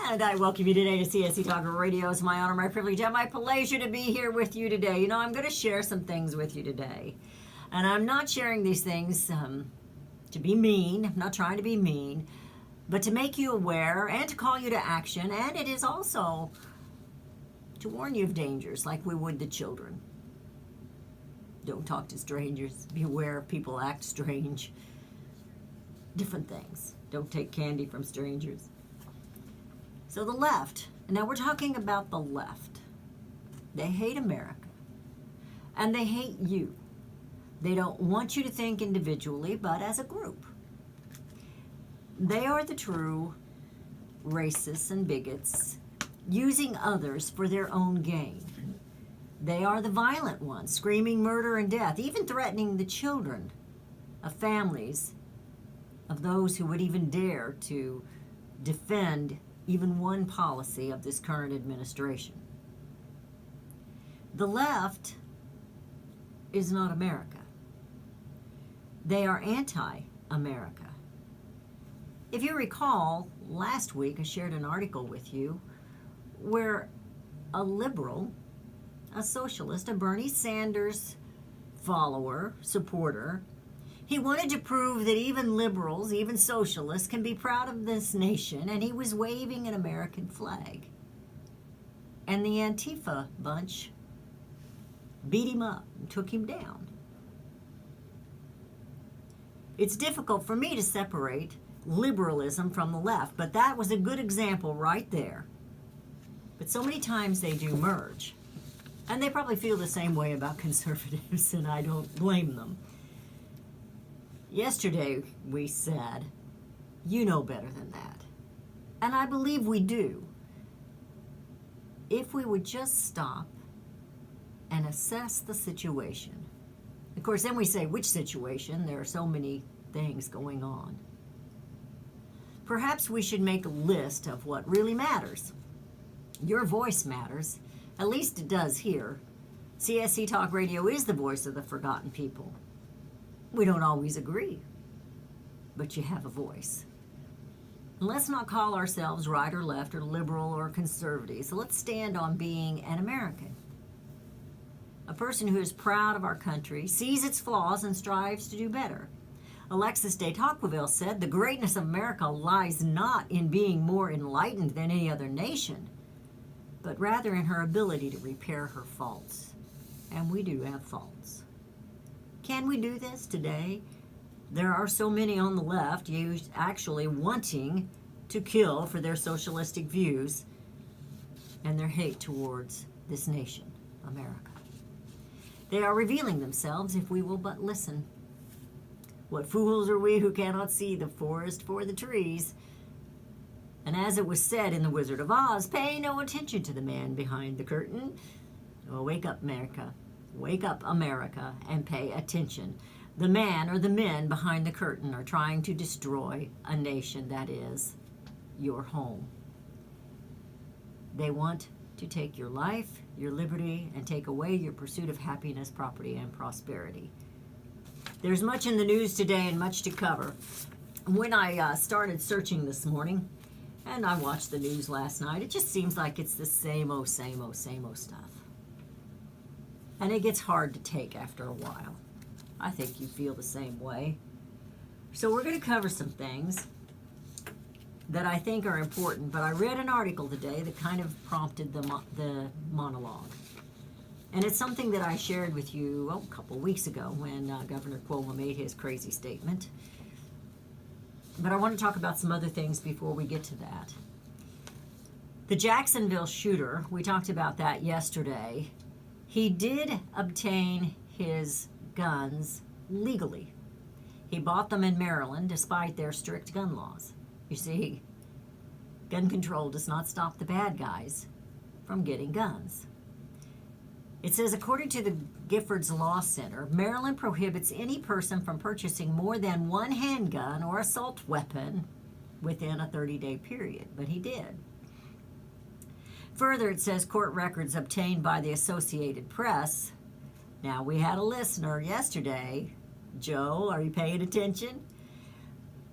And I welcome you today to CSC Talk Radio. It's my honor, my privilege, and my pleasure to be here with you today. You know, I'm going to share some things with you today. And I'm not sharing these things to be mean. I'm not trying to be mean, but to make you aware and to call you to action. And it is also to warn you of dangers like we would the children. Don't talk to strangers. Be aware if people act strange. Different things. Don't take candy from strangers. So the left, now we're talking about the left. They hate America. And they hate you. They don't want you to think individually, but as a group. They are the true racists and bigots, using others for their own gain. They are the violent ones, screaming murder and death, even threatening the children of families of those who would even dare to defend even one policy of this current administration. The left is not America. They are anti-America. If you recall, last week I shared an article with you where a liberal, a socialist, a Bernie Sanders follower, supporter, he wanted to prove that even liberals, even socialists, can be proud of this nation, and he was waving an American flag. And the Antifa bunch beat him up and took him down. It's difficult for me to separate liberalism from the left, but that was a good example right there. But so many times they do merge. And they probably feel the same way about conservatives, and I don't blame them. Yesterday we said, you know better than that. And I believe we do. If we would just stop and assess the situation. Of course, then we say, which situation? There are so many things going on. Perhaps we should make a list of what really matters. Your voice matters. At least it does here. CSC Talk Radio is the voice of the forgotten people. We don't always agree, but you have a voice. And let's not call ourselves right or left or liberal or conservative. So let's stand on being an American. A person who is proud of our country, sees its flaws, and strives to do better. Alexis de Tocqueville said, the greatness of America lies not in being more enlightened than any other nation, but rather in her ability to repair her faults. And we do have faults. Can we do this today? There are so many on the left actually wanting to kill for their socialistic views and their hate towards this nation, America. They are revealing themselves if we will but listen. What fools are we who cannot see the forest for the trees? And as it was said in The Wizard of Oz, pay no attention to the man behind the curtain. Oh, wake up, America. Wake up, America, and pay attention. The man or the men behind the curtain are trying to destroy a nation that is your home. They want to take your life, your liberty, and take away your pursuit of happiness, property, and prosperity. There's much in the news today and much to cover. When I started searching this morning, and I watched the news last night, it just seems like it's the same old stuff. And it gets hard to take after a while. I think you feel the same way. So we're going to cover some things that I think are important, but I read an article today that kind of prompted the monologue. And it's something that I shared with you a couple weeks ago when Governor Cuomo made his crazy statement. But I want to talk about some other things before we get to that. The Jacksonville shooter, we talked about that yesterday. He did obtain his guns legally. He bought them in Maryland despite their strict gun laws. You see, gun control does not stop the bad guys from getting guns. It says, according to the Giffords Law Center, Maryland prohibits any person from purchasing more than one handgun or assault weapon within a 30-day period, but he did. Further, it says court records obtained by the Associated Press. Now, we had a listener yesterday, Joe, are you paying attention?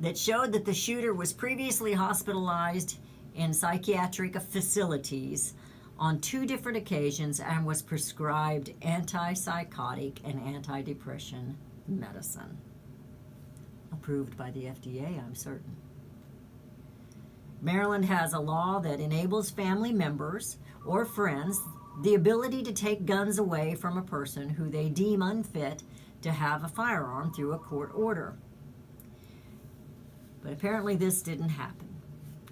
That showed that the shooter was previously hospitalized in psychiatric facilities on 2 different occasions and was prescribed antipsychotic and antidepressant medicine. Approved by the FDA, I'm certain. Maryland has a law that enables family members or friends the ability to take guns away from a person who they deem unfit to have a firearm through a court order. But apparently this didn't happen.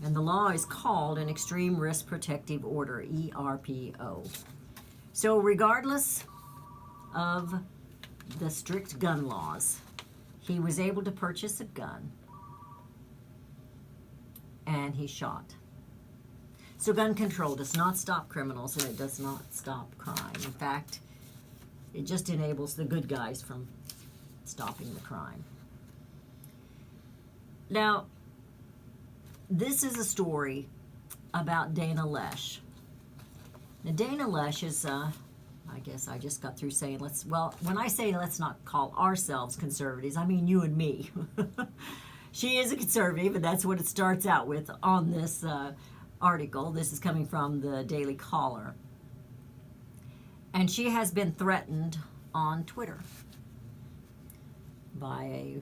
And the law is called an Extreme Risk Protective Order, ERPO. So regardless of the strict gun laws, he was able to purchase a gun and he shot. So gun control does not stop criminals and it does not stop crime. In fact, it just enables the good guys from stopping the crime. Now, this is a story about Dana Loesch. Now, Dana Loesch is, I guess I just got through saying when I say let's not call ourselves conservatives, I mean you and me. She is a conservative, and that's what it starts out with on this article. This is coming from the Daily Caller. And she has been threatened on Twitter by a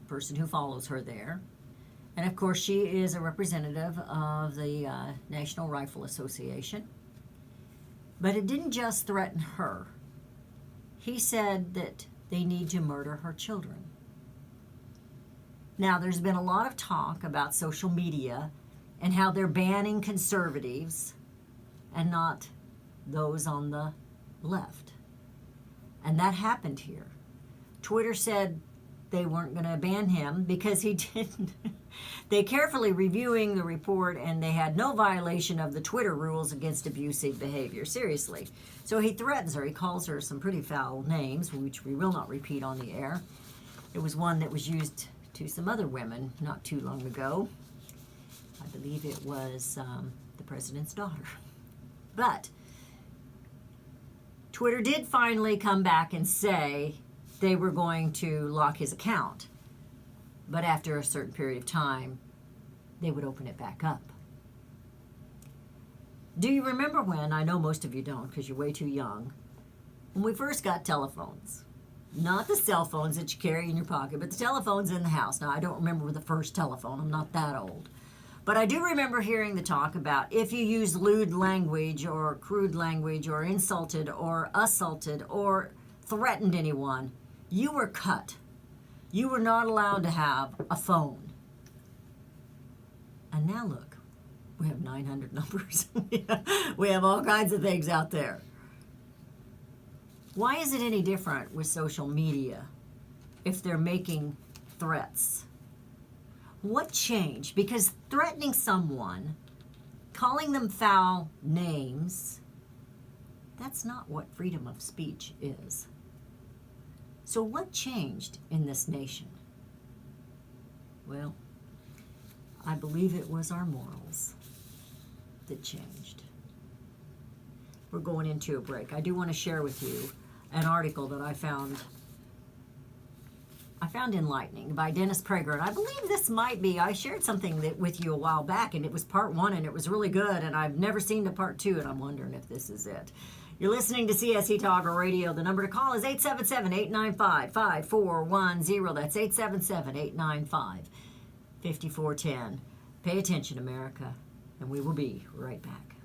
person who follows her there. And of course, she is a representative of the National Rifle Association. But it didn't just threaten her. He said that they need to murder her children. Now, there's been a lot of talk about social media and how they're banning conservatives and not those on the left. And that happened here. Twitter said they weren't going to ban him because he didn't. They carefully reviewing the report and they had no violation of the Twitter rules against abusive behavior. Seriously. So he threatens her. He calls her some pretty foul names, which we will not repeat on the air. It was one that was used to some other women not too long ago. I believe it was the president's daughter. But Twitter did finally come back and say they were going to lock his account. But after a certain period of time, they would open it back up. Do you remember when, I know most of you don't because you're way too young, when we first got telephones? Not the cell phones that you carry in your pocket, but the telephones in the house. Now, I don't remember the first telephone. I'm not that old. But I do remember hearing the talk about if you use lewd language or crude language or insulted or assaulted or threatened anyone, you were cut. You were not allowed to have a phone. And now look, we have 900 numbers. We have all kinds of things out there. Why is it any different with social media if they're making threats? What changed? Because threatening someone, calling them foul names, that's not what freedom of speech is. So what changed in this nation? Well, I believe it was our morals that changed. We're going into a break. I do want to share with you an article that I found enlightening by Dennis Prager. And I believe this might be, I shared something with you a while back, and it was part 1, and it was really good, and I've never seen the part 2, and I'm wondering if this is it. You're listening to CSE Talk Radio. The number to call is 877-895-5410. That's 877-895-5410. Pay attention, America, and we will be right back.